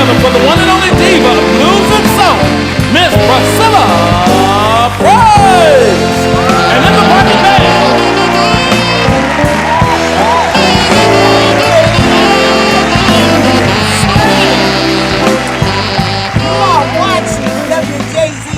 together for the one and only diva of blues and soul, Miss Priscilla Price. And in the party band. You are watching WJZZ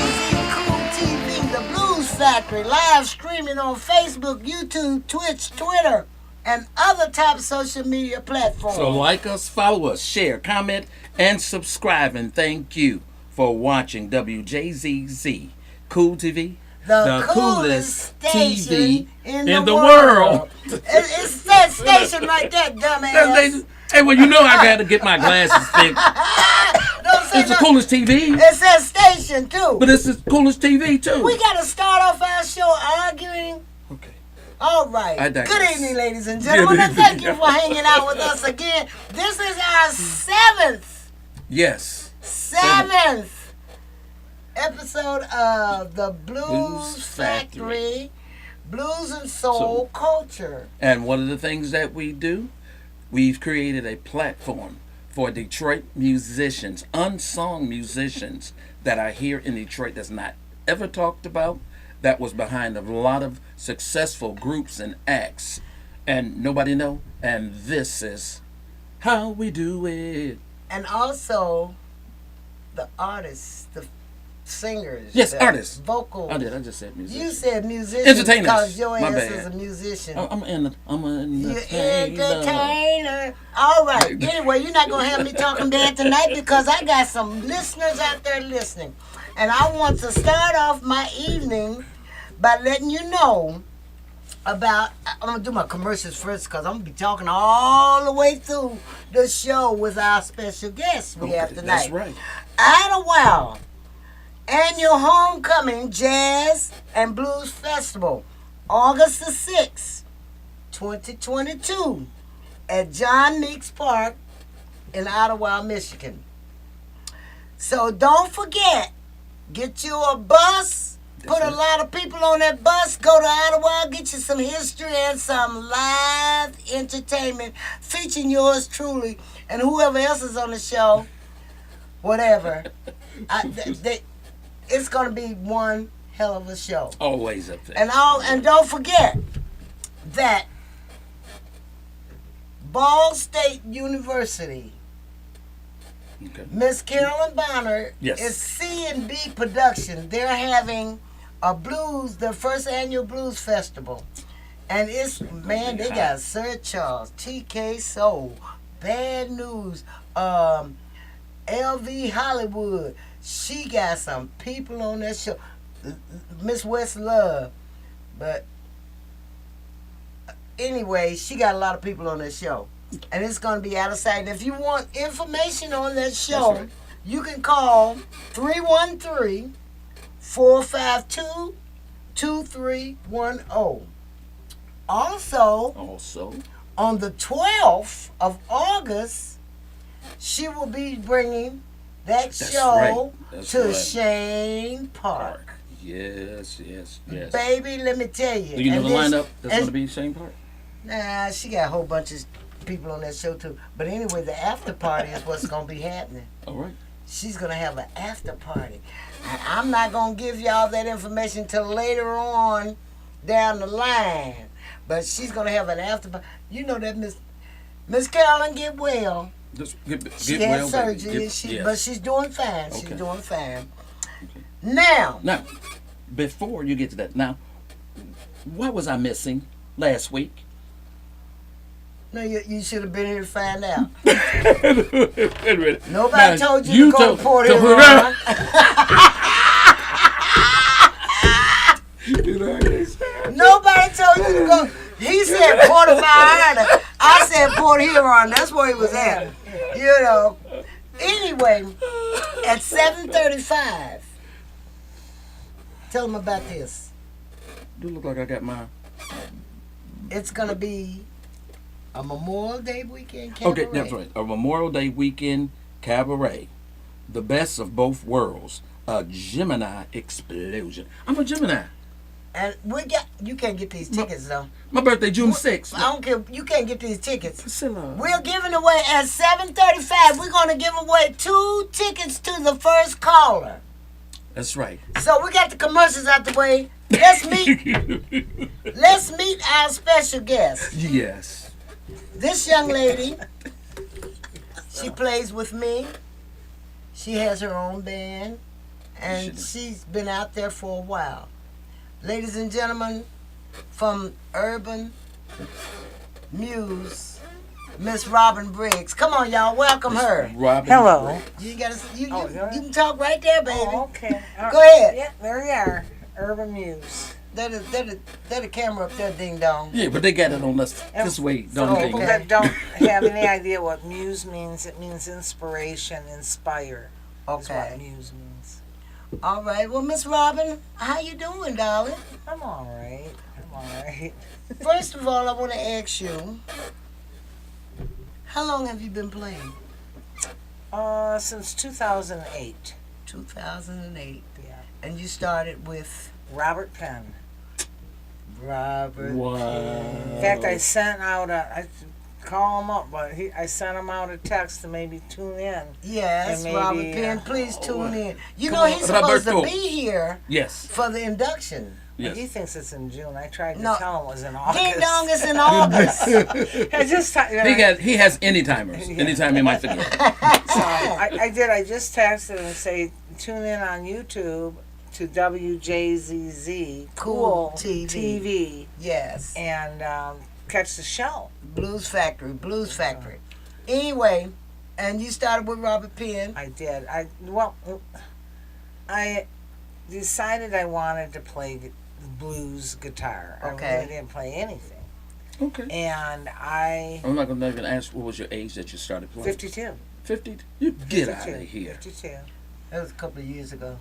Cool TV, the Blues Factory, live streaming on Facebook, YouTube, Twitch, Twitter, and other top social media platforms. So like us, follow us, share, comment, and subscribe. And thank you for watching WJZZ Cool TV, the coolest station in the world. It's that station right there, dumbass. Hey, well, you know I got to get my glasses fixed. It's the coolest TV. It's that station, too. But it's the coolest TV, too. We got to start off our show arguing. Okay. All right. Good evening, ladies and gentlemen. And thank you for hanging out with us again. This is our seventh episode of the Blues Factory, Blues and Soul Culture. And one of the things that we do, we've created a platform for Detroit musicians, unsung musicians that are here in Detroit that's not ever talked about, that was behind a lot of successful groups and acts, and nobody know. And this is how we do it. And also, the artists, the singers. Yes, the artists. Vocals. I just said musicians. You said musicians. Entertainers. Because your My ass bad. is a musician. I'm an You're entertainer. entertainer. All right. Anyway, you're not going to have me talking bad tonight because I got some listeners out there listening. And I want to start off my evening by letting you know about, I'm going to do my commercials first because I'm going to be talking all the way through the show with our special guests we have tonight. That's right. Idlewild Annual Homecoming Jazz and Blues Festival, August the 6th, 2022, at John Meeks Park in Idlewild, Michigan. So don't forget, get you a bus. Put a lot of people on that bus. Go to Idlewild, get you some history and some live entertainment featuring yours truly and whoever else is on the show. Whatever. It's going to be one hell of a show. Always up there. And don't forget that Ball State University, Miss Carolyn Bonner, is C&B Production. They're having their first annual blues festival. And it's, man, they got Sir Charles, TK Soul, Bad News, LV Hollywood. She got some people on that show. Miss West Love. But anyway, she got a lot of people on that show. And it's going to be out of sight. And if you want information on that show, you can call 313-452-2310. Also, on the 12th of August, she will be bringing that show to Shane Park. Yes. Baby, let me tell you. Do you know the lineup that's going to be Shane Park? Nah, she got a whole bunch of people on that show too. But anyway, the after party is what's going to be happening. All right. She's going to have an after party. And I'm not going to give y'all that information till later on down the line. But she's going to have an after party. You know that Miss Carolyn get well. She had surgery, but she's doing fine. She's doing fine. Okay. Now, before you get to that, what was I missing last week? No, you should have been here to find out. Nobody Nobody told you to go to Port Huron. Nobody told you to go. He said Port Vallarta. I said Port Huron. That's where he was at. You know. Anyway, at 7:35. Tell them about this. Do look like I got mine. It's gonna be a Memorial Day weekend cabaret. Okay, that's right. A Memorial Day weekend cabaret. The best of both worlds. A Gemini explosion. I'm a Gemini. And you can't get these tickets though. My birthday, June 6th. I don't care. You can't get these tickets. Priscilla. We're giving away at 7:35. We're gonna give away 2 tickets to the first caller. That's right. So we got the commercials out the way. Let's meet our special guest. Yes. This young lady, she plays with me. She has her own band, and she's been out there for a while. Ladies and gentlemen, from Urban Muse, Miss Robin Briggs. Come on, y'all, welcome her. Robin. Hello. You gotta, you yeah. can talk right there, baby. Oh, okay. Go ahead. Yeah, there you are. Urban Muse. That the camera up there, ding dong. Yeah, but they got it on us this way, For don't people they? that don't have any idea what muse means, it means inspiration, inspire. Is what Okay. muse means. All right. Well, Miss Robin, how you doing, darling? I'm all right. First of all, I want to ask you, how long have you been playing? Since 2008. 2008. Yeah. And you started with Robert Penn. Robert. Wow. In fact, I sent out I call him up, but I sent him out a text to maybe tune in. Yes, And maybe, Robert Penn, please tune in. You Come know on, he's supposed to Roberto. be here Yes. for the induction. Yes. He thinks it's in June. I tried to No. tell him it was in August. Ding dong, it's in August. I just He has any timers. Anytime he might forget. So I did. I just texted and say tune in on YouTube to WJZZ Cool TV. TV Yes. and catch the show. Blues Factory. Anyway, and you started with Robert Penn. I did. I decided I wanted to play the blues guitar. Okay. I really didn't play anything, Okay. and I'm not going to even ask what was your age that you started playing. 52. 50? You get out 52. of here. 52. That was a couple of years ago.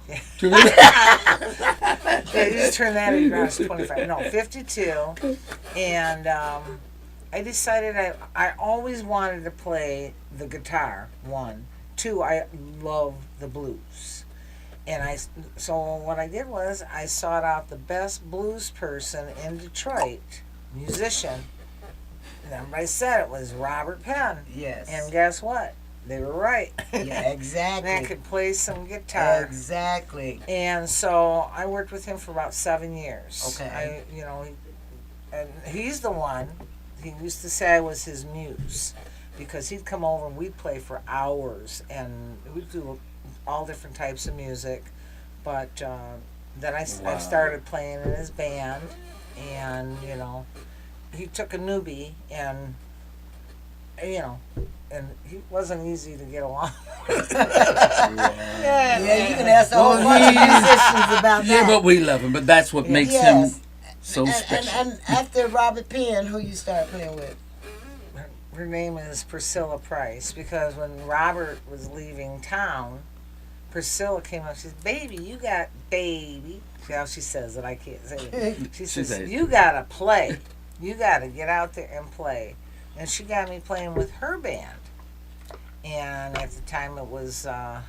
Yeah, you just turn that into around 25. No, 52. And I decided I always wanted to play the guitar, 1. 2, I love the blues. And so what I did was I sought out the best blues person in Detroit, musician. And everybody said it was Robert Penn. Yes. And guess what? They were right. Yeah, exactly. And I could play some guitar. Exactly. And so I worked with him for about 7 years. Okay. And he's the one. He used to say I was his muse, because he'd come over and we'd play for hours, and we'd do all different types of music. But then I started playing in his band, and he took a newbie, and and he wasn't easy to get along. Yeah, you can ask a whole bunch of musicians about that. Yeah, but we love him. But that's what makes Yes. him so special. And after Robert Penn, who you started playing with? Her name is Priscilla Price, because when Robert was leaving town, Priscilla came up. She says, "Baby, you got baby." See how she says it? I can't say it. She says, says- "You gotta play. You gotta get out there and play." And she got me playing with her band. And at the time, it was Ben.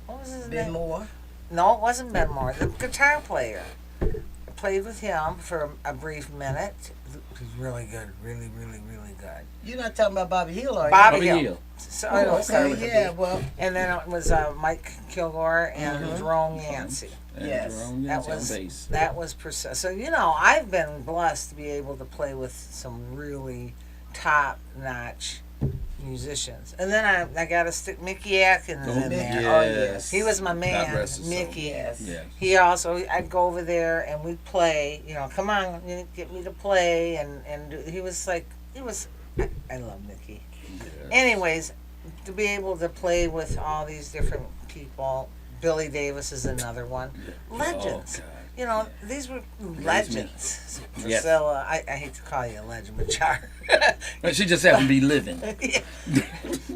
What was his Ben name? Moore. No, it wasn't Ben Moore. The guitar player. I played with him for a brief minute. He was really good. Really, really, really good. You're not talking about Bobby Hill, are you? Bobby Hill. Hill. So, Oh, it started okay, with a yeah, B. well, And then it was Mike Kilgore and Jerome Yancey. And Yes. Jerome That Yancey on was bass. that was precise. So I've been blessed to be able to play with some really top-notch musicians. And then I got to stick Mickey Atkins in there. Oh, yes. He was my God man, rest his soul. Mickey. yes. Yeah. He also, I'd go over there and we'd play, come on, get me to play. And he was like, I love Mickey. Anyways, to be able to play with all these different people, Billy Davis is another one. Legends. Oh, These were legends. Yes. Priscilla, I hate to call you a legend, but Char. God. She just happened to be living.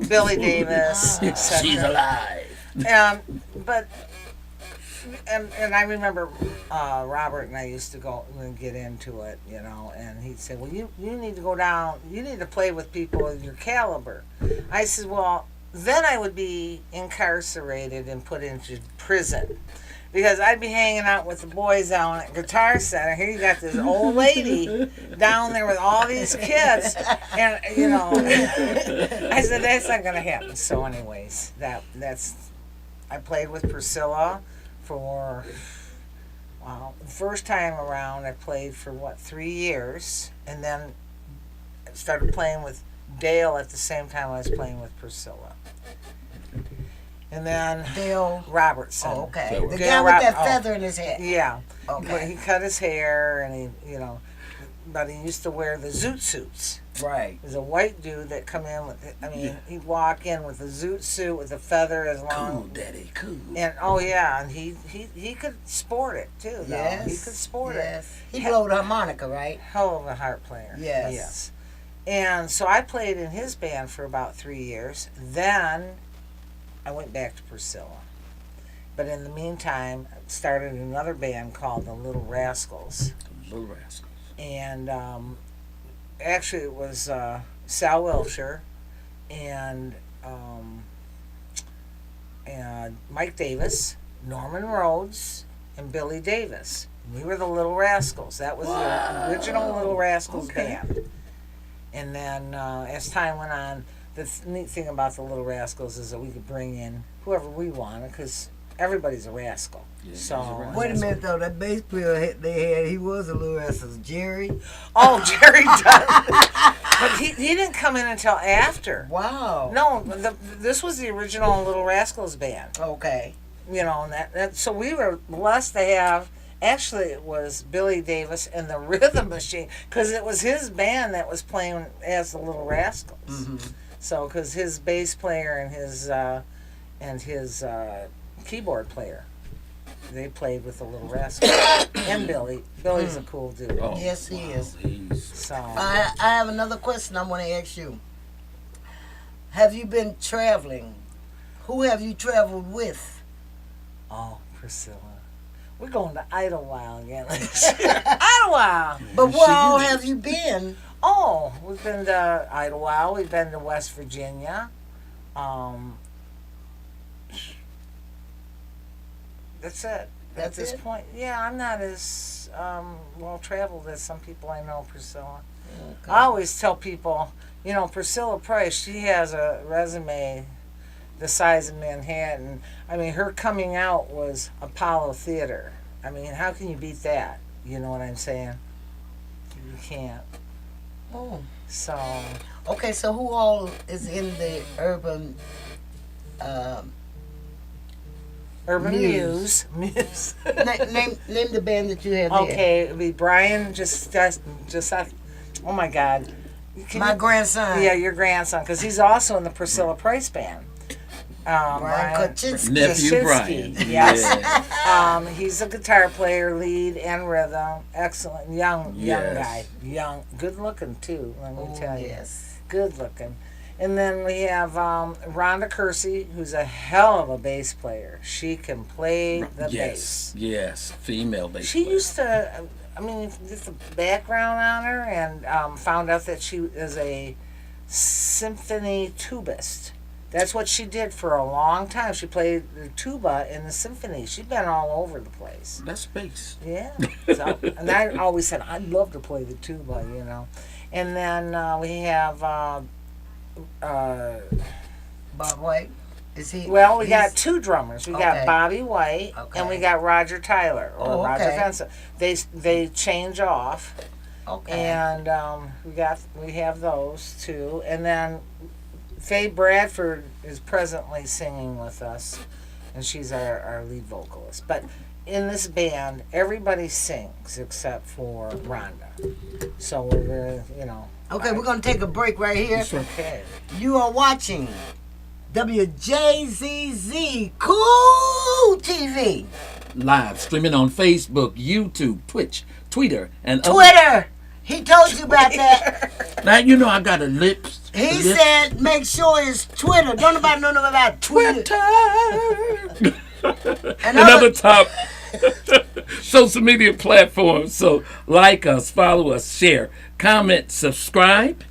Billy Davis. et cetera. She's alive. But I remember Robert and I used to go and get into it, and he'd say, "Well, you need to go down. You need to play with people of your caliber." I said, "Well, then I would be incarcerated and put into prison." because I'd be hanging out with the boys down at Guitar Center. Here you got this old lady down there with all these kids, and I said that's not gonna happen. So, anyways, that's I played with Priscilla for the first time around. I played for 3 years, and then started playing with Dale at the same time I was playing with Priscilla. And then Dale Robertson. Oh, okay. Dale The Dale guy with that Rob- oh. feather in his head. Yeah. Okay. But he cut his hair and but he used to wear the zoot suits. Right. There's a white dude that come in with, he'd walk in with a zoot suit with a feather as long. Cool, daddy, cool. And and he could sport it too. Though. Yes. He could sport it. He blowed harmonica, right? Hell of a harp player. Yes. Yes. And so I played in his band for about 3 years. Then I went back to Priscilla. But in the meantime, I started another band called the Little Rascals. Little Rascals. And actually it was Sal Wilshire and Mike Davis, Norman Rhodes, and Billy Davis. We were the Little Rascals. That was the original Little Rascals band. And then as time went on, the neat thing about the Little Rascals is that we could bring in whoever we wanted because everybody's a rascal. Yeah, So he's a rascal. Wait a minute though, that bass player they had, he was a little rascal. Jerry. Oh, Jerry does. But he didn't come in until after. Wow. No, this was the original Little Rascals band. Okay. And that so we were blessed to have. Actually, it was Billy Davis and the Rhythm Machine because it was his band that was playing as the Little Rascals. Mm-hmm. So, because his bass player and his keyboard player, they played with the Little Rascals and Billy. Billy's a cool dude. Oh, Yes, he is. He's So I have another question I want to ask you. Have you been traveling? Who have you traveled with? oh, Priscilla, we're going to Idlewild again. Idlewild. But where She all is. have you been? Oh, we've been to Idlewild. We've been to West Virginia. That's it. That's At this it? point, yeah, I'm not as well traveled as some people I know, Priscilla. Okay. I always tell people, Priscilla Price, she has a resume the size of Manhattan. I mean, her coming out was Apollo Theater. I mean, how can you beat that? You know what I'm saying? You can't. Oh. So, Okay, so who all is in the urban Urban Muse. Muse. name the band that you have there? Okay, it'd be Brian just oh my God. My grandson. Yeah, your grandson, because he's also in the Priscilla Price band. Brian Kaczynski. nephew Kaczynski, Brian. yes. Yeah. He's a guitar player, lead and rhythm. Excellent, young Yes. guy, good looking too. Let me Oh, tell you, yes. good looking. And then we have Rhonda Kersey, who's a hell of a bass player. She can play the bass. Yes, female bass She player. used to, get the background on her and found out that she is a symphony tubist. That's what she did for a long time. She played the tuba in the symphony. She's been all over the place. That's bass. Yeah. So, and I always said, I'd love to play the tuba, And then we have, Bob White. Is he? we got he's- two drummers. We Okay. got Bobby White Okay. and we got Roger Tyler or Oh, Roger okay. Fenson. They change off. Okay. And we have those two, and then Faye Bradford is presently singing with us, and she's our lead vocalist. But in this band, everybody sings except for Rhonda. So we're Okay, we're gonna take a break right here. okay. You are watching WJZZ Cool TV. Live streaming on Facebook, YouTube, Twitch, Twitter, and other- Twitter. He told you about that. Now you know I got a lips. He said make sure it's Twitter. Don't nobody know about Twitter. Twitter. And Another top social media platform. So like us, follow us, share, comment, subscribe,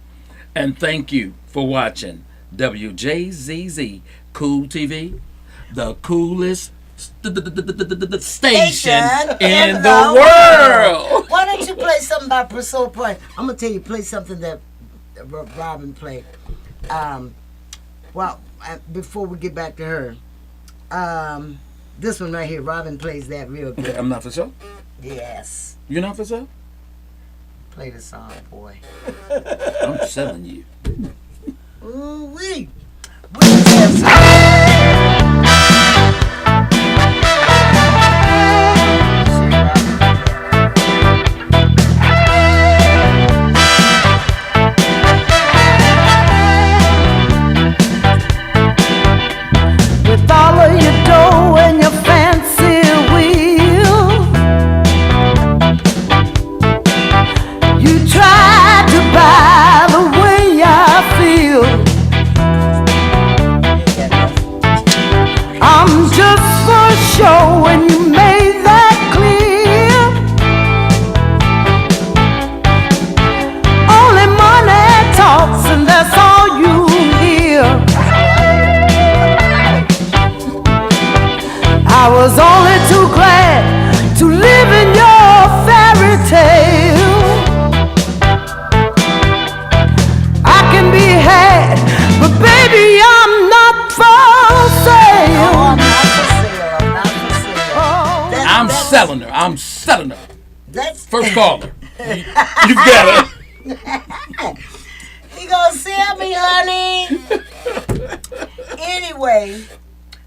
and thank you for watching WJZZ Cool TV, the coolest station in the world. Why don't you play something by Priscilla Presley? I'm gonna tell you, play something that Robin played. Before we get back to her, this one right here, Robin plays that real good. Okay, I'm not for sure. Yes, You're not for sure? play the song, boy. I'm selling you. Ooh wee. We just with all of your dough and your fancy wheels, you tried to buy the way I feel. I'm just for show and you made that clear. Only money talks and that's all you hear. I was only too glad to live in your fairy tale. I can be had, but baby, I'm not for sale. I'm not for sale. I'm not for sale. Oh. I'm selling her. I'm selling her. That's First caller. You got her. He gonna sell me, honey. Anyway,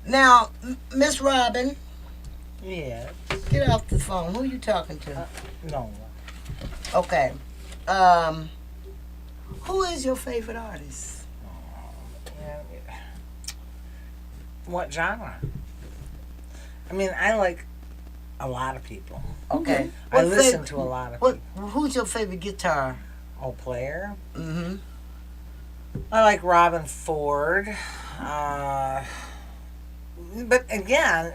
now, Miss Robin, Yeah. get off the phone. Who you talking to? No. Okay. Who is your favorite artist? Yeah. What genre? I mean, I like a lot of people. Okay. I What listen fav- to a lot of What? people. Who's your favorite guitar? Oh, player. Mm-hmm. I like Robin Ford. But again,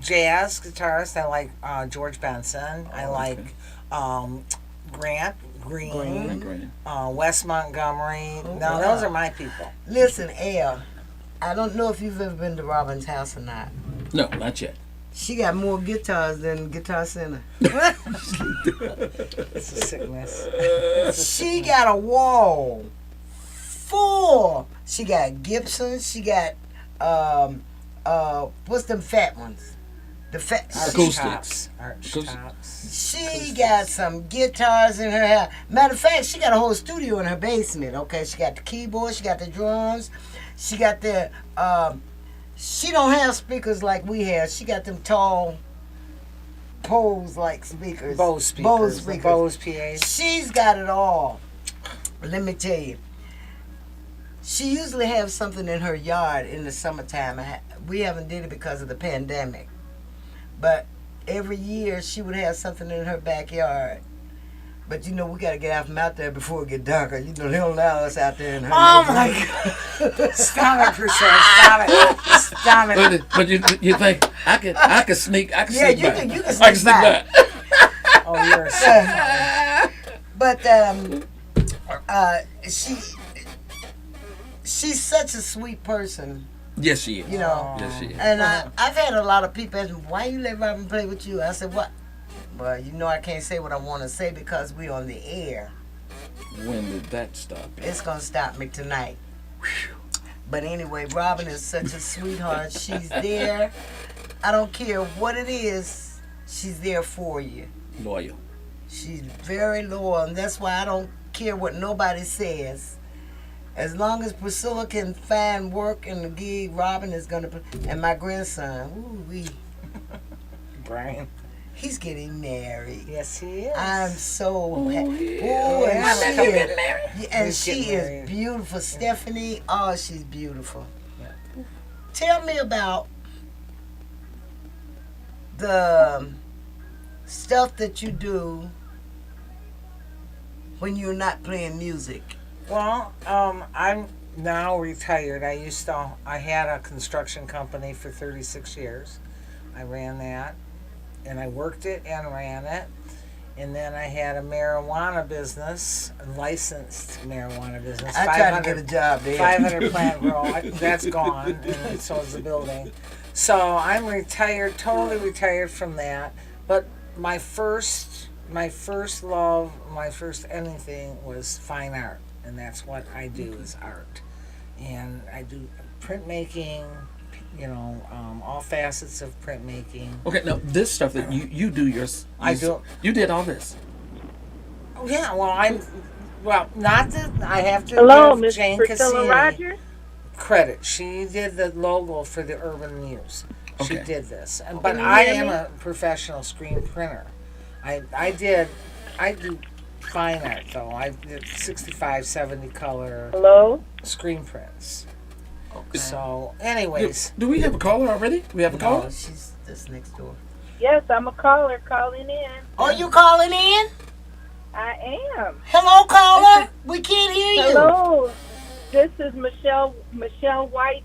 jazz guitarist. I like George Benson. I like Grant Green. Green. Wes Montgomery. Oh, No, wow. those are my people. Listen, Elle, I don't know if you've ever been to Robin's house or not. No, not yet. She got more guitars than Guitar Center. It's a sickness. She got a wall full. She got Gibson. She got what's them fat ones? The fat. Acoustics. Arch Acoustics. tops. She got some guitars in her house. Matter of fact, she got a whole studio in her basement. Okay, she got the keyboard. She got the drums. She got the. She don't have speakers like we have. She got them tall poles like speakers. Bose speakers. Bose The speakers. Bose PAs. She's got it all. Let me tell you. She usually has something in her yard in the summertime. We haven't did it because of the pandemic. But every year she would have something in her backyard. But you know, we got to get out from out there before it get darker. You know, they don't allow us out there in her Oh my neighborhood. God! Stop it, Priscilla! Stop it! Stop it! But you think I could sneak? I can Yeah, sneak you by. can- you can I sneak can sneak by. by. Oh, you're so funny. But she's such a sweet person, Yes, she is. you know. Yes, she is. And I've had a lot of people ask me, why you let Robin play with you? I said, what? Well, you know I can't say what I want to say because we on the air. When did that stop? It's going to stop me tonight. But anyway, Robin is such a sweetheart. She's there. I don't care what it is. She's there for you. Loyal. She's very loyal, and that's why I don't care what nobody says. As long as Priscilla can find work in the gig, Robin is going to... And my grandson, Brian. he's getting married. Yes, he is. I'm so happy. yeah. Oh, Yeah, and I'm she getting is, married. and He's she getting is married. beautiful. Stephanie, oh, she's beautiful. Yeah. Tell me about the stuff that you do when you're not playing music. Well, I'm now retired. I had a construction company for 36 years. I ran that, and I worked it and ran it. And then I had a marijuana business, a licensed marijuana business. I tried to get a job there. 500 plant grow. That's gone, and so is the building. So I'm retired, totally retired from that. But my first love, my first anything was fine art, and that's what I do is art. And I do printmaking, all facets of printmaking. Okay, now this stuff that you do I do. You did all this. Oh, yeah, not that I have to Hello, give Miss Jane Priscilla Cassini Rogers. credit. She did the logo for the Urban Muse. She Okay. did this, but you I hear am me? a professional screen printer. I do fine art though. I did 65, 70 color Hello. screen prints. Okay. So, anyways, Do we have a caller already? We have a No, caller? she's just next door. Yes, I'm a caller calling in. Are you calling in? I am. Hello, caller. We can't hear you. Hello. This is Michelle White.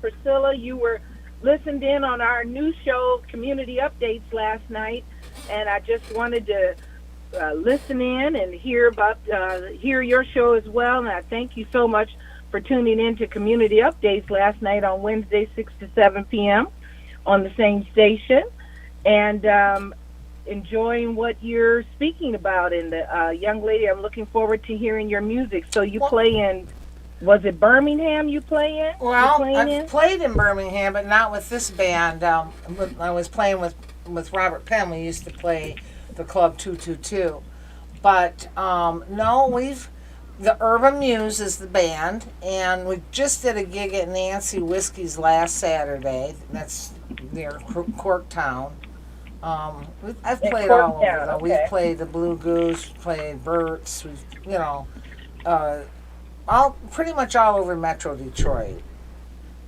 Priscilla, you were listened in on our new show, Community Updates, last night, and I just wanted to listen in and hear your show as well. And I thank you so much for tuning in to Community Updates last night on Wednesday, 6 to 7 p.m. on the same station, and enjoying what you're speaking about. And young lady, I'm looking forward to hearing your music. So you play in, was it Birmingham you play in? well, You playing I've played in Birmingham, but not with this band. I was playing with Robert Penn. We used to play the Club 222, but no, the Urban Muse is the band, and we just did a gig at Nancy Whiskey's last Saturday. That's near Corktown. I've In played all over Corktown, though. okay. We've played the Blue Goose, played Burt's, all pretty much all over Metro Detroit,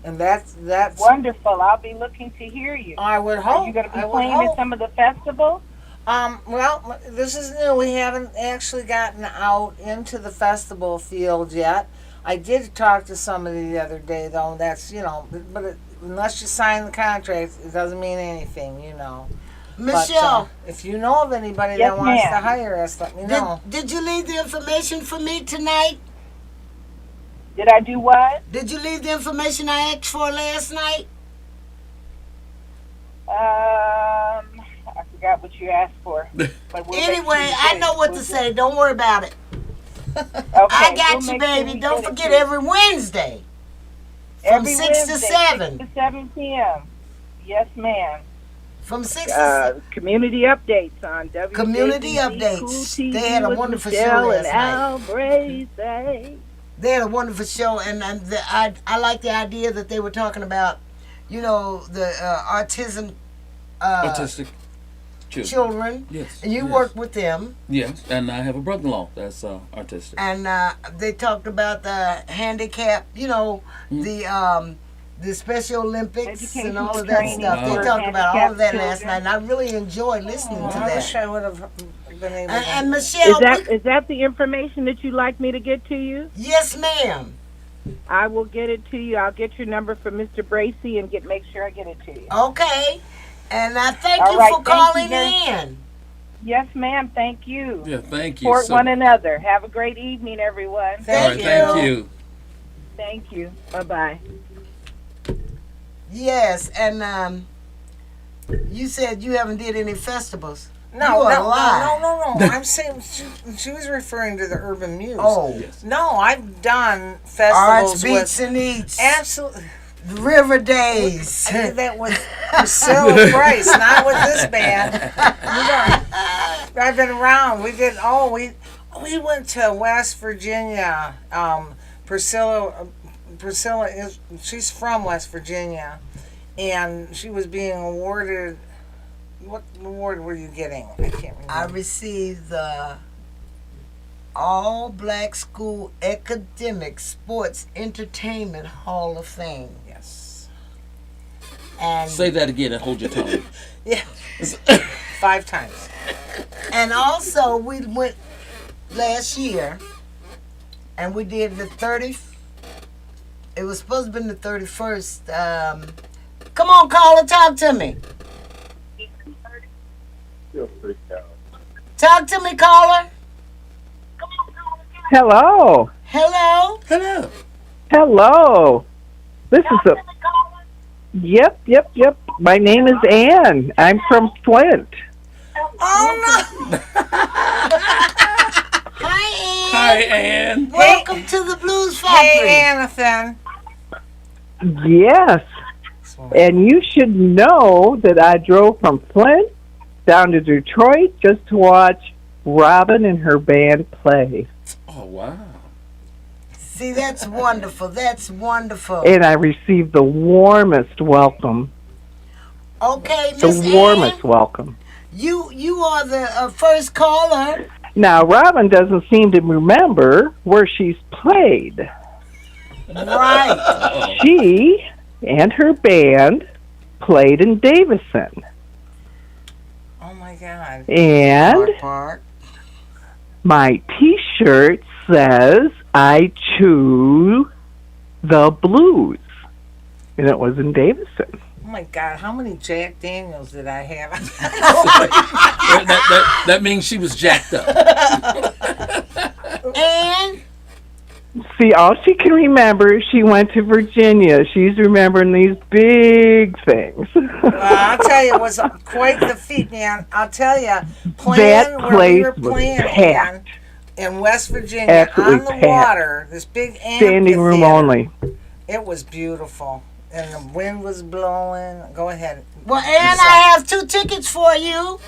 and that's Wonderful. I'll be looking to hear you. I would Are hope. you going to be I would playing hope. at some of the festivals? Well, this is new. We haven't actually gotten out into the festival field yet. I did talk to somebody the other day, though. That's unless you sign the contract, it doesn't mean anything, Michelle, But, if you know of anybody Yes, that wants to ma'am. hire us, let me know. did you leave the information for me tonight? Did I do what? Did you leave the information I asked for last night? I forgot what you asked for. But we'll make sure Anyway, you I get it. know what to We'll say. Don't worry about it. Okay, I got we'll you, make sure baby. we Don't get it forget to you. every Wednesday from Every 6 to Wednesday, 7. 6 to 7 p.m. Yes, ma'am. From 6 to 7. Community updates on WJZZ, Community Cool updates. TV They had a with wonderful show Michelle last and night. Al Bracy. They had a wonderful show, and I like the idea that they were talking about, the autism Autistic children. children, Yes. and you yes. work with them. Yes, and I have a brother-in-law that's artistic. And they talked about the handicap, the Special Olympics Education and all of and that training stuff. They for talked about all of that handicapped last night, and I really enjoyed listening to I wish that. I would have been able to. And Michelle, Is that the information that you'd like me to get to you? yes, ma'am. I will get it to you. I'll get your number from Mr. Bracy and make sure I get it to you. Okay, and I thank All you right, for thank you calling very- in. Yes, ma'am. Thank you. Yeah, thank you. Support so one another. Have a great evening, everyone. All Thank right, thank you. you. Thank you. Bye-bye. Yes, and you said you haven't did any festivals. No, You are no, lying. no. I'm saying she was referring to the Urban Muse. Oh, Yes. No, I've done Arts, festivals Beats, with and Eats, absolutely. River Days. I did that with Priscilla Price, not with this band. I've been around. We went to West Virginia. Priscilla she's from West Virginia, and she was being awarded. What award were you getting? I can't remember. I received the All Black School Academic Sports Entertainment Hall of Fame. Yes. And Say that again and hold your tongue. Yeah. 5 times. and also we went last year and we did the 30, it was supposed to be the 31st. Come on, caller, talk to me. Talk to me, caller. Hello. Hello. Hello. Hello. This is Yep. My name is Ann. I'm from Flint. Oh no! Hi, Hi, Ann. Ann. Welcome to the Blues Factory. Hey, Anathan. Yes. And you should know that I drove from Flint down to Detroit just to watch Robin and her band play. Oh, wow. See, that's wonderful. That's wonderful. And I received the warmest welcome. Okay, The Miss warmest Ann, welcome. you are the first caller. Now, Robin doesn't seem to remember where she's played. Right. She and her band played in Davison. Oh my God. And Park. my T-shirt says, I choose the blues. And it was in Davison. Oh my God. How many Jack Daniels did I have? That means she was jacked up. And See, all she can remember is she went to Virginia. She's remembering these big things. I'll tell you, it was quite the feat, man. I'll tell you, playing That where we were place was playing packed. in West Virginia Absolutely on the packed. water, this big Standing room amphitheater. only. It was beautiful, and the wind was blowing. Go ahead. well, Ann, I have 2 tickets for you.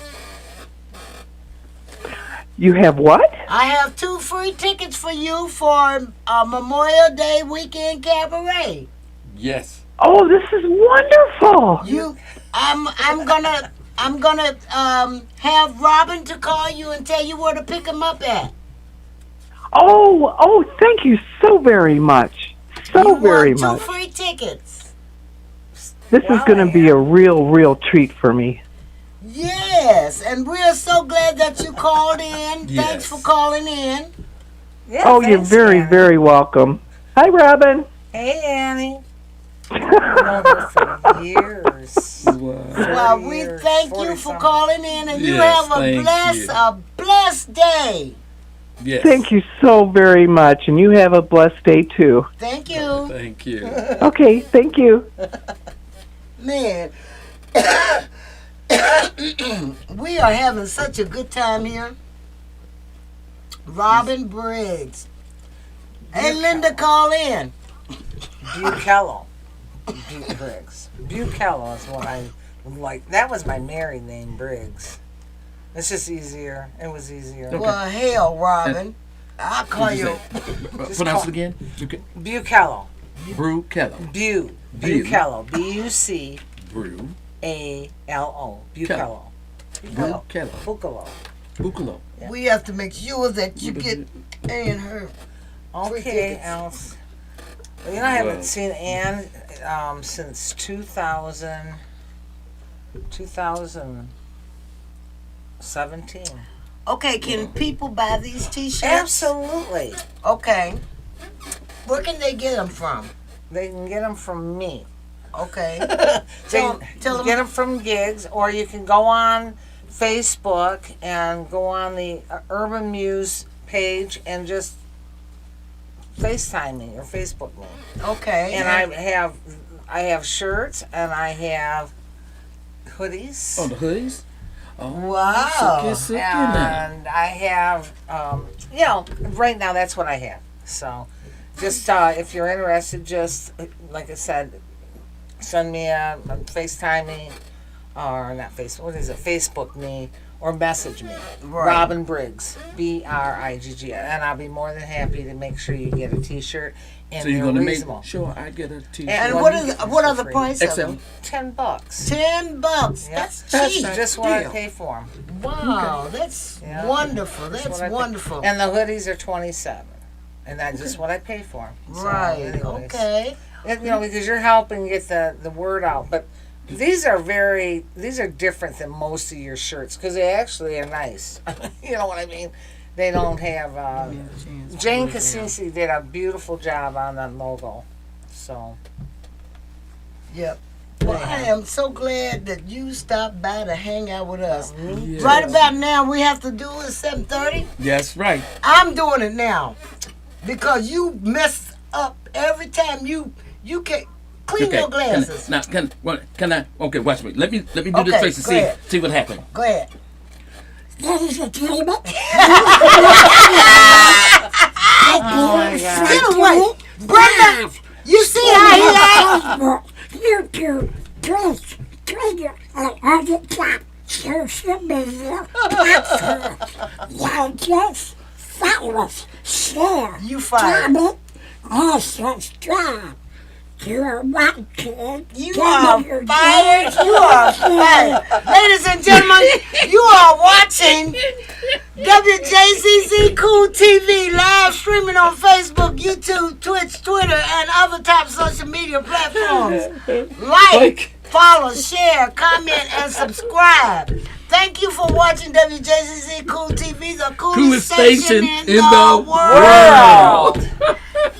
You have what? I have 2 free tickets for you for Memorial Day weekend cabaret. Yes. Oh, this is wonderful. I'm gonna have Robin to call you and tell you where to pick him up at. Oh, thank you so very much. So You very won much. 2 free tickets. This is going to be a real treat for me. Yes, and we're so glad that you called in. Thanks Yes. for calling in. Yeah, Oh, you're thanks, very, Annie. very welcome. Hi, Robin. Hey, Annie. I've known her for years. Well, we years, thank you 40 for something. calling in, and you Yes, have a thank you. blessed day. Yes. Thank you so very much, and you have a blessed day, too. Thank you, Thank you. Okay, thank you. man. We are having such a good time here. Robin Briggs. Hey, Linda, call in. Bukello. Briggs. Bukello is what I like. That was my married name, Briggs. It's just easier. It was easier. Okay. Well, hell, Robin. I'll call What'd you you. say? Pronounce it again. Okay. Bukello. Brew Kello. Bukello. B-U-C. Brew. A-L-O. Bukello. Brew Kello. Bukello. Bucalo. We have to make sure that you get Ann her. Free Okay, tickets. Alice. Well, you know, I haven't Well. seen Ann since 2017. Okay, can people buy these T-shirts? Absolutely. Okay. Where can they get them from? They can get them from me. Okay. Tell tell get 'em- them from Gigs, or you can go on Facebook and go on the Urban Muse page and just FaceTime me or Facebook me. Okay. And I have shirts and I have hoodies. Oh, the hoodies? Oh, Wow. Sucky now. And I have, right now that's what I have. So, just if you're interested, just like I said, send me a FaceTime me, or not Facebook. What is it? Facebook me or message me. Right. Robin Briggs, Briggs, and I'll be more than happy to make sure you get a T-shirt. And So you're they're going to make reasonable. sure I get a T-shirt. And Well, what you are get the, this what for are the free. price of XL. them? $10. $10. Yeah. That's That's cheap. nice. Just what I deal. pay for them. Wow, that's Yeah. wonderful. That's That's what I pay. wonderful. And the hoodies are $27, and that's just what I pay for 'em. So, Right. anyways. Okay. And, because you're helping get the word out. But these are different than most of your shirts because they actually are nice. You know what I mean? They don't have. Jane Cassisi did a beautiful job on that logo. So. Yep. Well, I am so glad that you stopped by to hang out with us. Yes. Right about now, we have to do it 7:30. That's right. I'm doing it now because you mess up every time you can. Clean your glasses. Can I? Okay, watch me. Let me do this Okay, face to go ahead. see what happened. Go ahead. Oh my God. Get away. Brenda, you see how he acts? You fired. You are fired. You are fired. Ladies and gentlemen, you are watching WJCC Cool TV live streaming on Facebook, YouTube, Twitch, Twitter, and other top social media platforms. Like, follow, share, comment, and subscribe. Thank you for watching WJCC Cool TV, the coolest station in the world.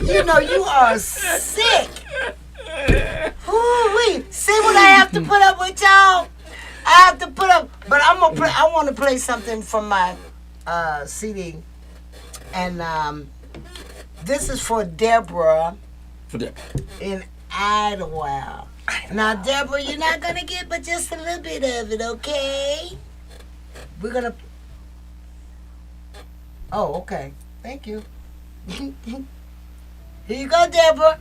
You know you are sick. Ooh-wee. See what I have to put up with y'all? I have to put up, but I'm gonna play. I want to play something from my CD, and this is for Deborah For that. in Idlewild. Now, Deborah, you're not gonna get but just a little bit of it, okay? We're gonna. Oh, okay. Thank you. Here you go, Deborah.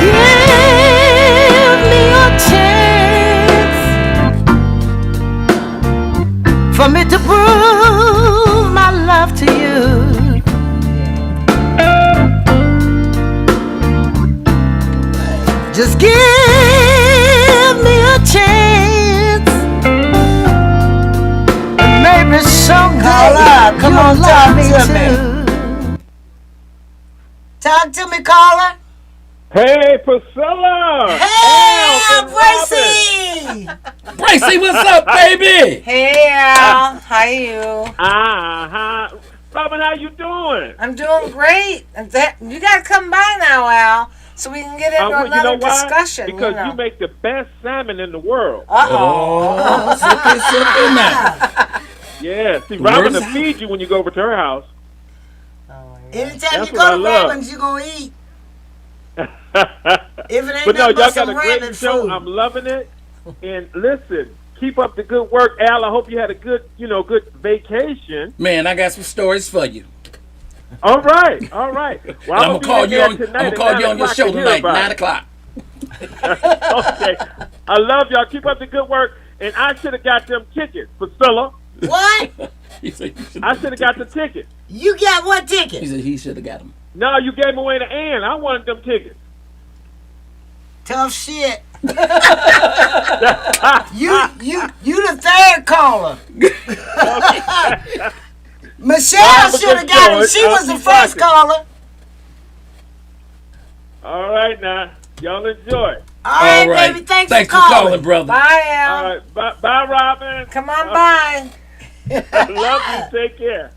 Give me a chance for me to prove my love to you. Just give me a chance. And maybe someday Carla, come you'll on, love talk me to me. too. Talk to me, caller. Hey, Priscilla! Hey, Al and Bracy. Bracy, what's up, baby? Hey, Al. How you? Uh-huh. Robin, how you doing? I'm doing great. And you got to come by now, Al, so we can get into Well, another you know why? discussion. Because you know. you make the best salmon in the world. Oh, simple now. Yeah, see, Robin will Where's feed you when you go over to her house. Anytime That's you what I go to love. Robin's, you gonna eat. If it ain't But no, nothing y'all but got some a great rabbit show. food. I'm loving it. And listen, keep up the good work, Al. I hope you had a good, good vacation. Man, I got some stories for you. All right. Well, I'm gonna call you on. tonight I'm at gonna call you 9 on your o'clock show to hear tonight, about 9 it. o'clock. Okay. I love y'all. Keep up the good work. And I should have got them tickets, Priscilla. What? He said he should. I should have got the tickets. You got what He ticket? said he should have got them. No, you gave them away to Ann. I wanted them tickets. Tough shit. You the third caller. Michelle have a should have good got show. it. She I'll was the keep first watching. caller. All right, now. Y'all enjoy. All right, baby. Thanks for calling. brother. Bye, Al. All right. Bye, Robin. Come on by. I love you. Take care.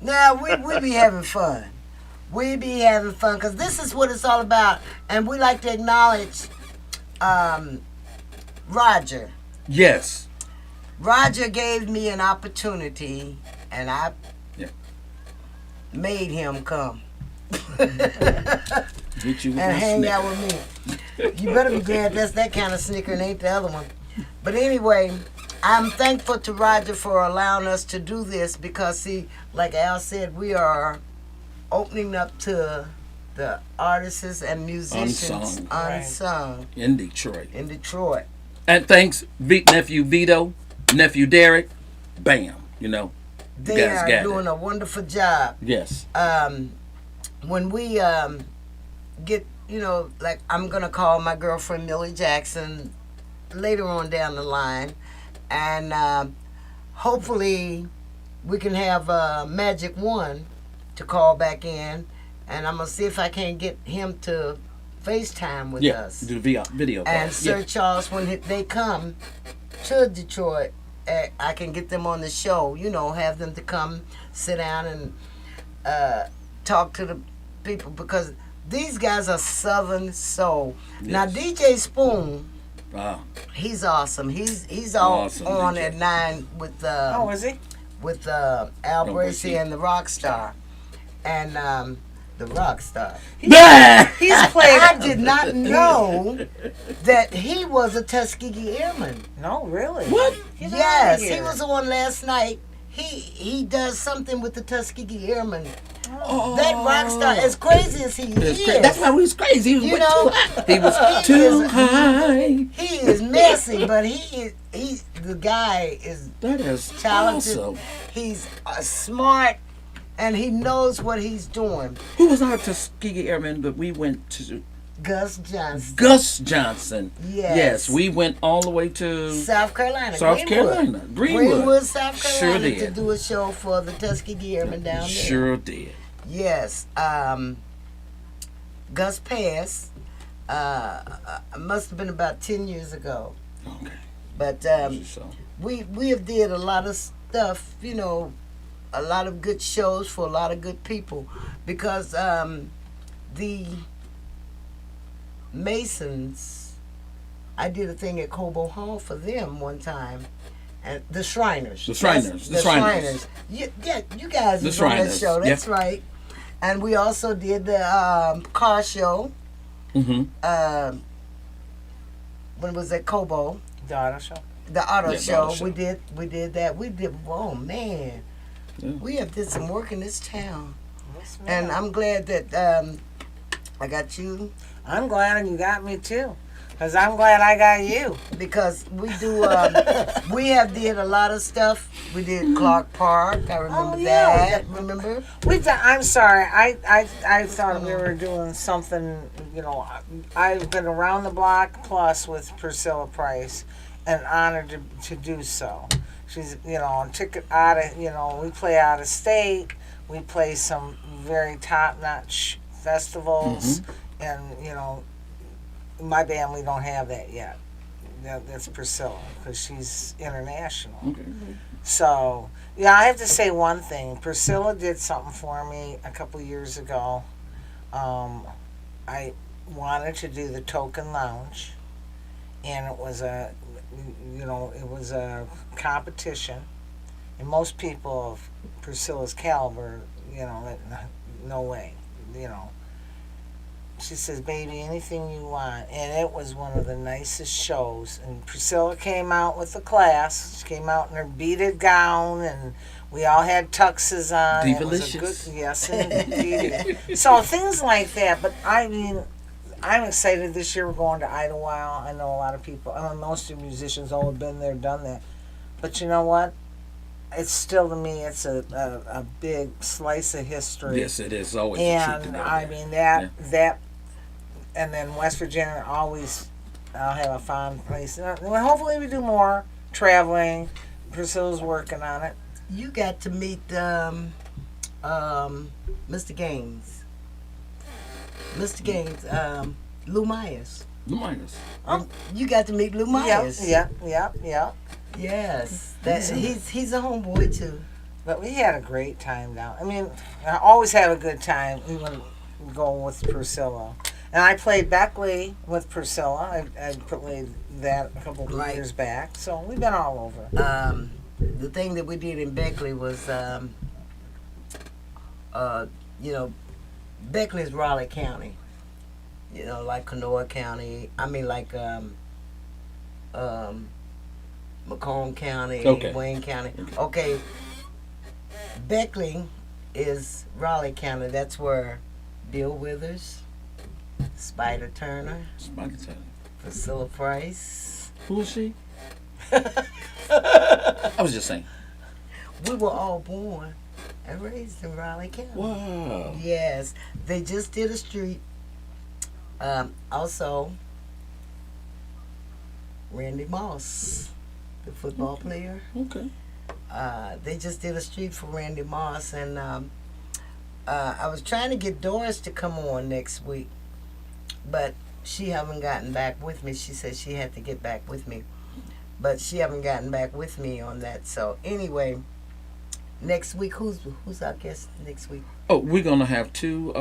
Now, we be having fun. We be having fun because this is what it's all about. And we like to acknowledge Roger. Yes. Roger gave me an opportunity, and I Yeah. made him come Get you with and my hang snake. out with me. You better be glad that's that kind of snicker and ain't the other one. But anyway, I'm thankful to Roger for allowing us to do this because, see, like Al said, we are opening up to the artists and musicians Unsung. unsung In Detroit. in Detroit. And thanks, nephew Vito, nephew Derek. Bam. You They guys are got doing it. a wonderful job. Yes. When we get, like I'm going to call my girlfriend Millie Jackson later on down the line, and hopefully we can have Magic One to call back in, and I'm going to see if I can get him to FaceTime with Yeah. us. Do the video call. And Sir Yeah. Charles, when they come to Detroit, I can get them on the show, have them to come sit down and talk to the people because these guys are Southern soul. Now, Yes. DJ Spoon Ah, He's awesome. He's all Awesome, on DJ. at 9 with Oh, is he? Al Don't Bracey break and the Rockstar, and the Rockstar. He's played. I did not know that he was a Tuskegee Airman. No, really. What? Get outta Yes, he here. was on last night. He does something with the Tuskegee Airmen. Oh. That Rockstar, as crazy as he That's is, crazy. That's why he was crazy. He was You way know, too high. He was he too is- high. he is messy, but the guy is That is talented. awesome. He's smart, and he knows what he's doing. Who was our Tuskegee Airman that we went to? Gus Johnson, Gus Johnson. Yes. We went all the way to South Carolina, South Greenwood. Carolina. Greenwood. South Sure Carolina, to did. do a show for the Tuskegee Airmen down there. Sure did. Yes. Gus passed. Must have been about 10 years ago. Okay. But So, we have did a lot of stuff, you know, a lot of good shows for a lot of good people, because the Masons, I did a thing at Cobo Hall for them one time, and the Shriners. The Shriners, the Shriners. Yeah, you guys The was on that Shriners, show. That's yeah. right. And we also did the car show. mm-hmm. When it was at Cobo. The auto show. The auto Yeah, the show. auto show. We did that. We did. Oh man, Yeah. we have did some work in this town, Yes, and ma'am. I'm glad that I got you, I'm glad you got me too, because I'm glad I got you. because we do. We have did a lot of stuff. We did Clark Park. I remember Oh, yeah. that. Remember? We've done, I'm sorry. I thought we were doing something. You know, I've been around the block plus with Priscilla Price, and honored to do so. She's, you know, on ticket out of, you know, we play out of state. We play some very top notch festivals, and you know, my band we don't have that yet. That's Priscilla, because she's international. Okay. So, yeah, I have to say one thing. Priscilla did something for me a couple years ago. I wanted to do the Token Lounge, and it was a, you know, it was a competition, and most people of Priscilla's caliber, you know, no way, you know. She says, baby, anything you want. And it was one of the nicest shows. And Priscilla came out with the class. She came out in her beaded gown, and we all had tuxes on. It was a Divalicious. good, yes, indeed. So things like that. But I mean, I'm excited this year. We're going to Idlewild. I know a lot of people, I mean, most of the musicians all have been there, done that. But you know what? It's still, to me, it's a big slice of history. Yes, it is always a treat to And go I there. mean that, and then West Virginia always, I'll have a fond place. Well, hopefully we do more traveling. Priscilla's working on it. You got to meet Mr. Gaines. Mr. Gaines, Lou Myers. The minus. You got to meet Lou Myers. Yeah. Yes, he's a homeboy too. But we had a great time down. I mean, I always have a good time, even going with Priscilla. And I played Beckley with Priscilla. I played that a couple of Right. years back. So we've been all over. The thing that we did in Beckley was, you know, Beckley is Raleigh County. You know, like Kanawha County. I mean, like Macomb County, Okay. Wayne County. Okay. Beckley is Raleigh County. That's where Bill Withers, Spider Turner, Spider Taylor. Priscilla Price. Who is she? I was just saying. We were all born and raised in Raleigh County. Wow. Yes, they just did a street. Also, Randy Moss, the football player. Okay. They just did a street for Randy Moss, and I was trying to get Doris to come on next week, but she haven't gotten back with me. She said she had to get back with me, but she haven't gotten back with me on that. So anyway, next week, who's our guest next week? Oh, we're gonna have two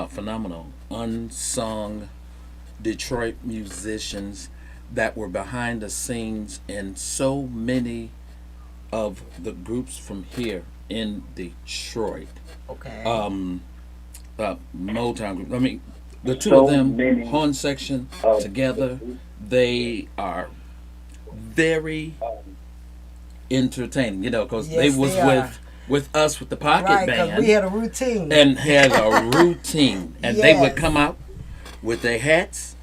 phenomenal unsung Detroit musicians that were behind the scenes in so many of the groups from here in Detroit. Okay. Motown group. I mean, the two So of them, many horn section together, they are very entertaining. You know, because they Yes, was they are. with us with the pocket right, because band we had a routine. and had a routine, and they would Yes. come out with their hats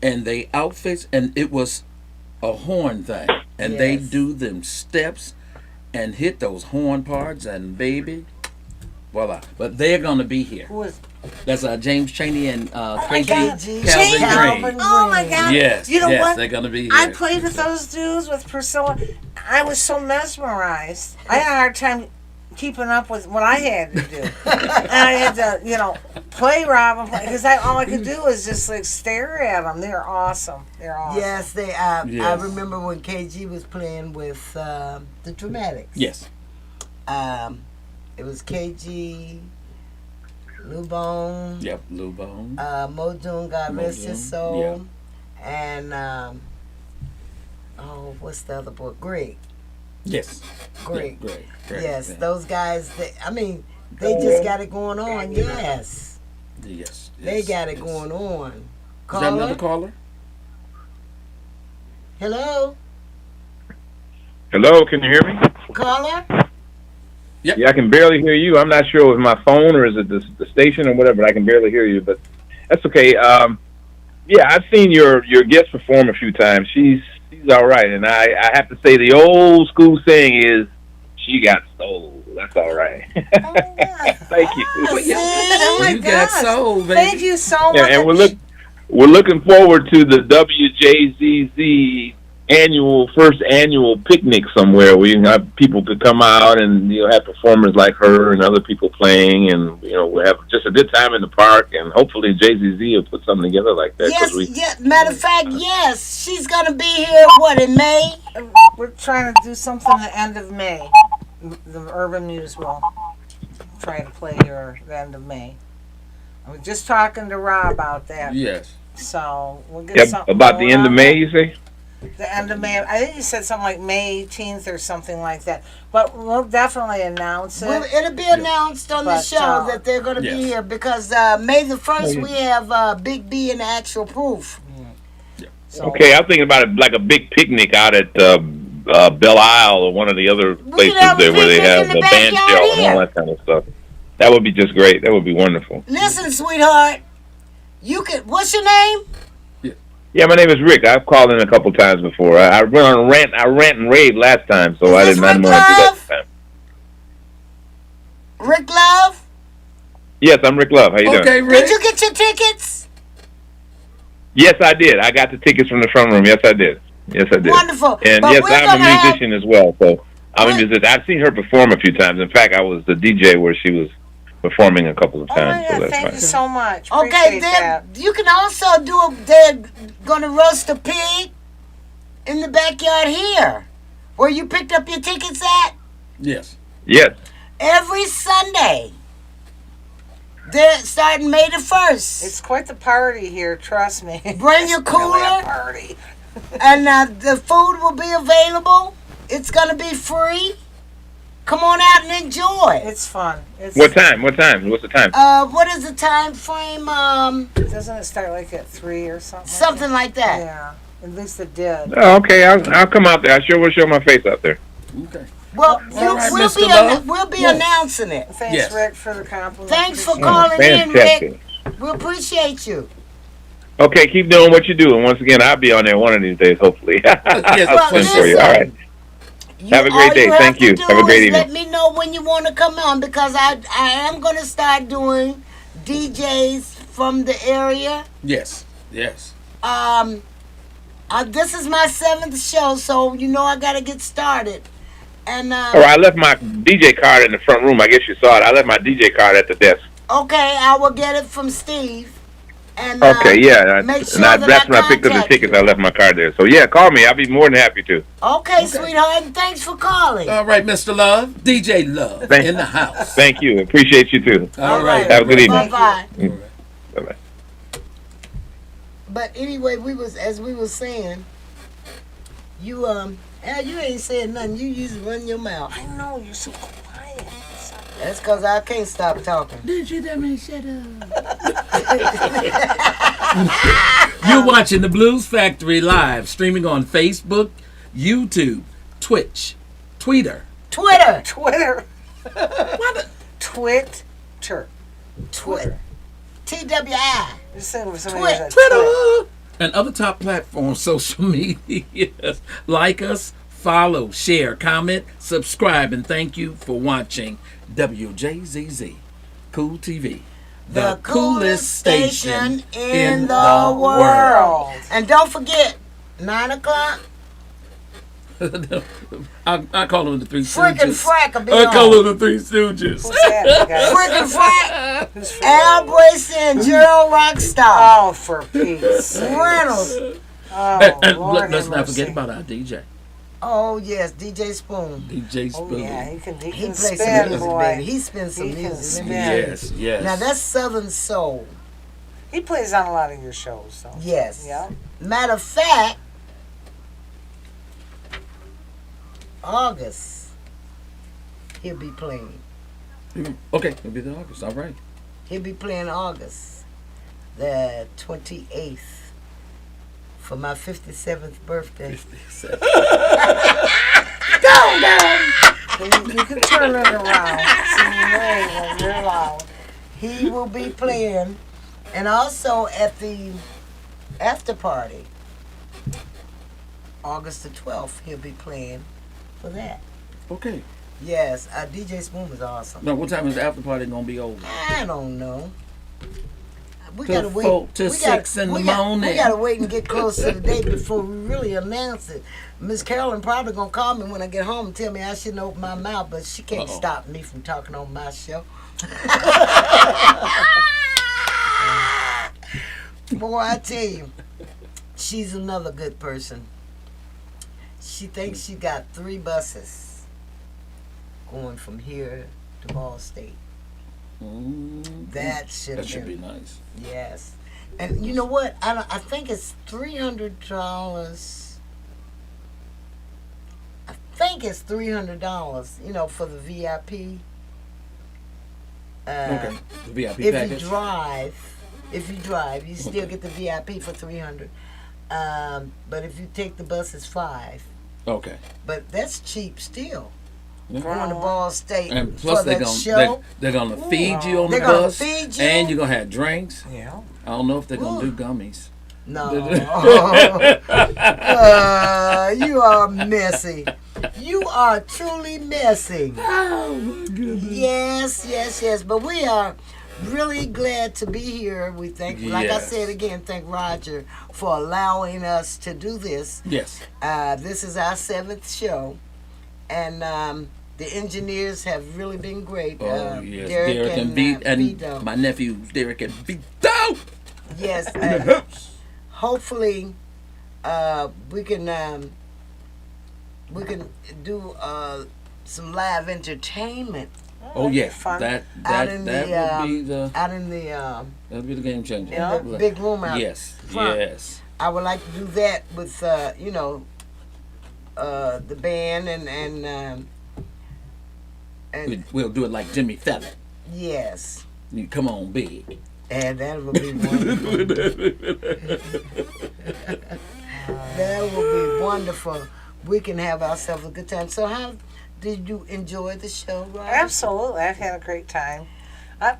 and their outfits, and it was a horn thing, and they Yes. do them steps and hit those horn parts, and baby, voila! But they're gonna be here. Who is? That's James Chaney and my KG God. Calvin Calvin Green. Oh my God! Yes, You know yes, what? they're gonna be here. I played with those dudes with Priscilla. I was so mesmerized. I had a hard time keeping up with what I had to do, and I had to, play Robin because all I could do was just like stare at them. They're awesome. They're awesome. Yes, they. I Yes. remember when KG was playing with the Dramatics. Yes, It was KG, Lou Bone, yep, Lou Bone. Mo Dune, God rest his Modoon, soul, and what's the other boy? Greg. Yes, Greg. Yeah, great. Yes, yeah. Those guys. They just got it going on. Yes, Yes, they yes, got it yes. going on. Is that another caller? Hello, Hello, can you hear me? caller. Yeah, I can barely hear you. I'm not sure if it's my phone or is it the station or whatever, but I can barely hear you, but that's okay. Yeah, I've seen your guest perform a few times. She's all right, and I have to say the old school saying is, she got soul. That's all right. Oh my God. Thank you. Oh my You got gosh. soul, baby. Thank you so Yeah, much. and we're looking forward to the WJZZ first annual picnic somewhere where people could come out and have performers like her and other people playing, and we'll have just a good time in the park, and hopefully JZZ will put something together like that. Yes, matter of fact, yes, she's gonna be here. What, in May? We're trying to do something at the end of May. The Urban Muse will try to play here the end of May. I was just talking to Rob about that. Yes. So we'll get Yeah, something about the going end of on May, there. you say? The end of May. I think you said something like May 18th or something like that. But we'll definitely announce it. Well, it'll be announced on the But, show that they're going to yes. be here because May the 1st we have Big B in Actual Proof. So, Okay, I'm thinking about it like a big picnic out at Belle Isle or one of the other places have a there where they picnic have in the the band backyard shell and all here. that kind of stuff. That would be just great. That would be wonderful. Listen, sweetheart, what's your name? Yeah, my name is Rick. I've called in a couple times before. I went on a rant. I rant and rave last time, so I Is didn't this want to do Rick that Love? this time. Rick Love? Yes, I'm Rick Love. How you doing? Okay, Rick. Did you get your tickets? Yes, I did. I got the tickets from the front room. Yes, I did. Yes, I did. Wonderful. And But yes, we're I'm gonna a have- musician as well. So I'm a What? musician. I've seen her perform a few times. In fact, I was the DJ where she was performing a couple of oh my times. So God, that's thank fine. you so much. Okay, Appreciate then that. you can also they're going to roast a pig in the backyard here where you picked up your tickets at Yes. Yes. every Sunday. They're starting May the 1st. It's quite the party here, trust me. Bring your It's really a cooler. party. And the food will be available. It's going to be free. Come on out and enjoy. It's fun. It's, What time? What time? What's the time? What is the time frame? Doesn't it start like at 3 or something? Something like that. Yeah, at least it did. Oh, okay. I'll come out there. I sure will show my face out there. Okay. Well, All right, Mr. Love. we'll be announcing it. Thanks, Yes. Rick, for the compliment. Thanks for Appreciate it. calling in, Fantastic. Rick. We appreciate you. Okay, keep doing what you do. And once again, I'll be on there one of these days, hopefully. Yes, I'll please. sing for you. All right. Have a great all day. you have Thank to you. do Have a great is evening. Let me know when you want to come on because I am going to start doing DJs from the area. Yes. Yes. This is my 7th show, so I got to get started. And Oh, I left my DJ card in the front room. I guess you saw it. I left my DJ card at the desk. okay, I will get it from Steve. And Okay, yeah. make sure and that that's when I picked up the contact tickets. you. I left my card there. So, yeah, call me. I'll be more than happy to. Okay, sweetheart, and thanks for calling. All right, Mr. Love. DJ Love Thank- in the house. Thank you. Appreciate you, too. All right. Have a good evening. Bye-bye. Bye-bye. But anyway, as we were saying, You you ain't saying nothing. You usually run your mouth. I know, you're so quiet. That's because I can't stop talking. Did you tell me to shut up? You're watching the Blues Factory live, streaming on Facebook, YouTube, Twitch, Twitter. Twitter. Twitter. Twitter. TWI. Just saying for somebody Twit. else. Twitter. And other top platforms, social media. Like us, follow, share, comment, subscribe, and thank you for watching WJZZ Cool TV. The coolest station in the world. And don't forget, 9 o'clock, I call them the Three Frick and Stooges. Frack will be I call on. them the Three Stooges. Who's that, guys? Frick and Frack, Al Bracey and Gerald Rockstar. Oh, for Pete's sake. Reynolds. Oh, And Lord let's have not mercy. forget about our DJ. Oh, yes, DJ Spoon. DJ Oh, Spoon. yeah, he can He spin, plays some music, boy. baby. He spins some He can music. spin. Yes, yes. Now, that's Southern Soul. He plays on a lot of your shows, so. Yes. Yeah. Matter of fact, August, he'll be playing. Okay, it'll be the August. All right. He'll be playing August the 28th for my 57th birthday. You can turn it around. See, you're loud. He will be playing, and also at the after party, August the 12th, he'll be playing for that. Okay. Yes, DJ Spoon is awesome. Now, what time is the after party gonna be over? I don't know. We To gotta wait. 4 to we 6 in the morning. We gotta wait and get close to the date before we really announce it. Miss Carolyn probably gonna call me when I get home and tell me I shouldn't open my mouth, but she can't stop me from talking on my show. Boy, I tell you, she's another good person. She thinks she got 3 buses going from here to Ball State. That That should be nice. Yes, and you know what? I think it's $300. I think it's $300. You know, for the VIP. Okay. The VIP If package. you drive, you still get the VIP for $300. But if you take the bus, it's $5. Okay. But that's cheap still. Yeah. Going to Ball State And plus, for that show. they're gonna feed you on the They're gonna bus, feed you. and you're gonna have drinks. Yeah. I don't know if they're gonna Ooh. do gummies. No. You are messy. You are truly messy. Oh my goodness. Yes. But we are really glad to be here. We thank, like I Yes. said again, thank Roger for allowing us to do this. Yes. This is our 7th show. And the engineers have really been great. Oh yes. Derek and Vito, Vito. and my nephew Derek and Vito. Yes. Hopefully, we can do some live entertainment Oh yeah, fun. that out in would be the out in the that'd be the game changer. in the big room out Yes, front. yes. I would like to do that with the band and We'll do it like Jimmy Fallon. yes, You come on, big. and that would be wonderful. That would be wonderful. We can have ourselves a good time. So how did you enjoy the show, Roger? Absolutely. I've had a great time. I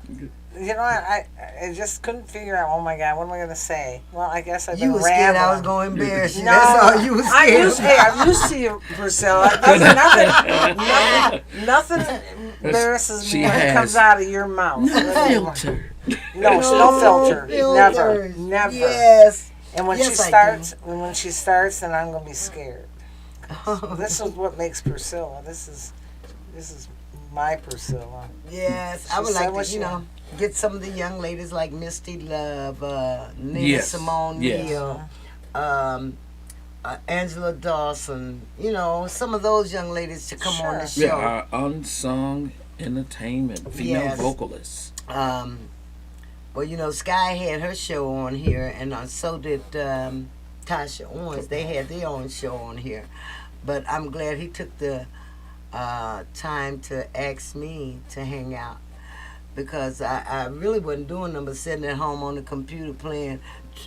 just couldn't figure out, oh my God, what am I going to say? Well, I guess I've You been were scared I was rambling. going to embarrass you. No, That's all you were scared. I'm used to you, Priscilla. Nothing embarrasses She me when it has comes out of your mouth. Filter. No, no filter. Never. Filters. Never. Yes. And when Yes, she I starts, then I'm going to be scared. This is what makes Priscilla. This is my Priscilla. Yes, I She would said like what to, she- get some of the young ladies like Misty Love, Nina Yes, Simone yes. Neal, Angela Dawson, some of those young ladies to come on the Sure. show. Yeah, our unsung entertainment, female Yes. vocalists. Well, Sky had her show on here, and so did Tasha Owens. They had their own show on here. But I'm glad he took the time to ask me to hang out. Because I really wasn't doing nothing but sitting at home on the computer playing.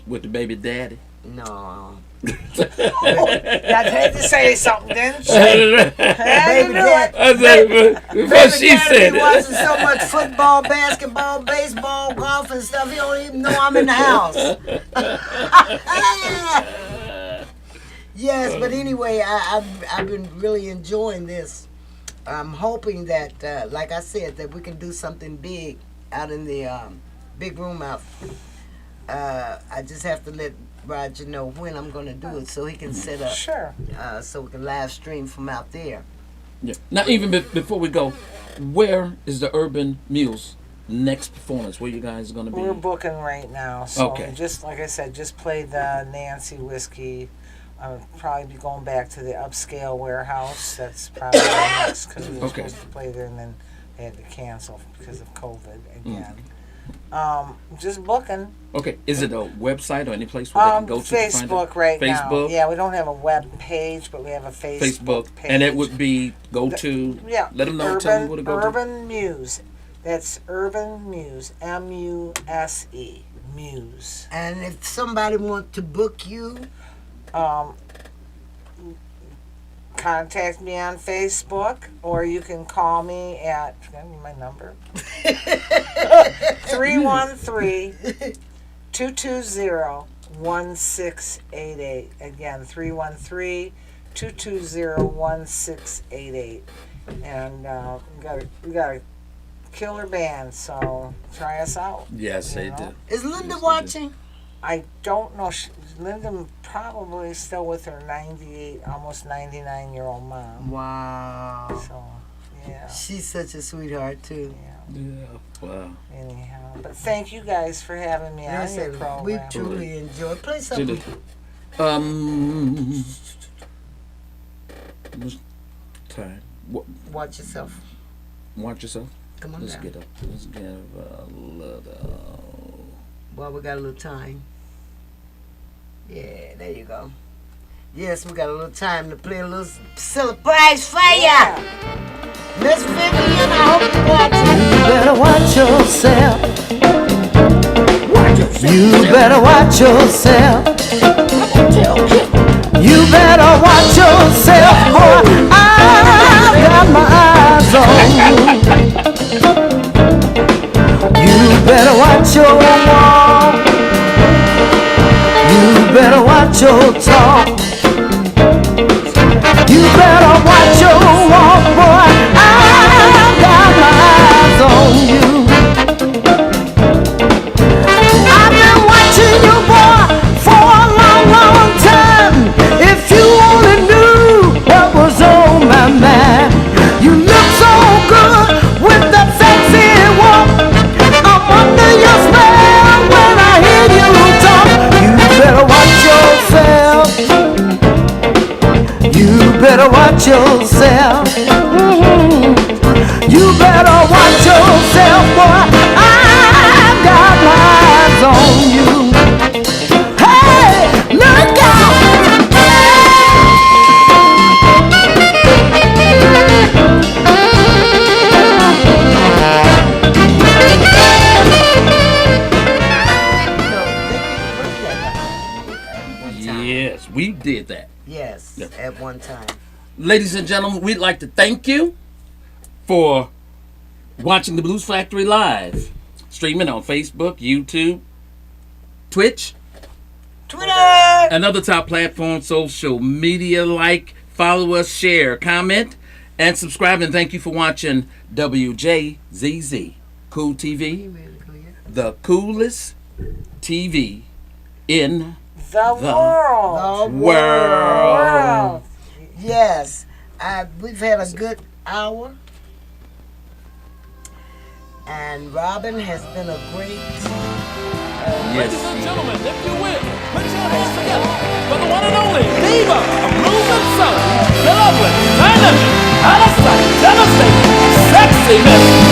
With the baby daddy. No. I had to say something, didn't she? Baby daddy. Before she Daddy said be it. watching so much football, basketball, baseball, golf, and stuff. He don't even know I'm in the house. Yes, but anyway, I've been really enjoying this. I'm hoping that, like I said, that we can do something big out in the big room out. I just have to let Roger know when I'm going to do it so he can set up. Sure. So we can live stream from out there. Yeah. Now, even before we go, where is the Urban Muse next performance? Where you guys going to be? We're booking right now. So Okay. just like I said, just play the Nancy Whiskey. I'll probably be going back to the Upscale Warehouse. That's probably next because we were Okay. supposed to play there and then they had to cancel because of COVID again. Just booking. Okay. Is it a website or any place where they can go to find it? Facebook right now. Facebook? Yeah, we don't have a web page, but we have a Facebook page. And it would be go to. Yeah. Let them know. Tell them where to go to. Urban Muse. That's Urban Muse. M-U-S-E. Muse. And if somebody wants to book you, Contact me on Facebook, or you can call me at, give me my number, 313-220-1688. Again, 313-220-1688. And we got a killer band, so try us out. Yes, they know? do. is Linda watching? I don't know. Linda probably still with her 98, almost 99-year-old mom. Wow. So, yeah. She's such a sweetheart, too. Yeah. Wow. Anyhow, but thank you guys for having me on your program. We truly enjoy. Play something. What's time? What? Watch yourself. Watch yourself. Come on Let's down. get up. Let's give a little. Well, we got a little time. Yeah, there you go. Yes, we got a little time to play a little surprise for ya. Miss Vivian, I hope you're watching. You better watch yourself. You better watch yourself. You better watch yourself, boy. I've got my eyes on you. You better watch your walk. You better watch your talk. You better watch your walk, boy. I've got my eyes on you. I've been watching you, boy, for a long, long time. If you only knew what was on my mind. You look so good with that sexy walk. I'm under your spell when I hear you talk. You better watch yourself. You better watch yourself. You better watch yourself, boy. I've got my eyes on you. Hey, look out! Yes, we did that. Yes, Yeah. at one time. Ladies and gentlemen, we'd like to thank you for watching the Blues Factory live, streaming on Facebook, YouTube, Twitch, Twitter! and other top platforms, social media. Like, follow us, share, comment, and subscribe. And thank you for watching WJZZ Cool TV, the coolest TV in The world. The world. Yes, we've had a good hour, and Robin has been a great. Yes. Gentlemen, if you will, put your hands together for the one and only diva of blues and soul, the lovely, dynamic, out of sight, devastating, sexy Miss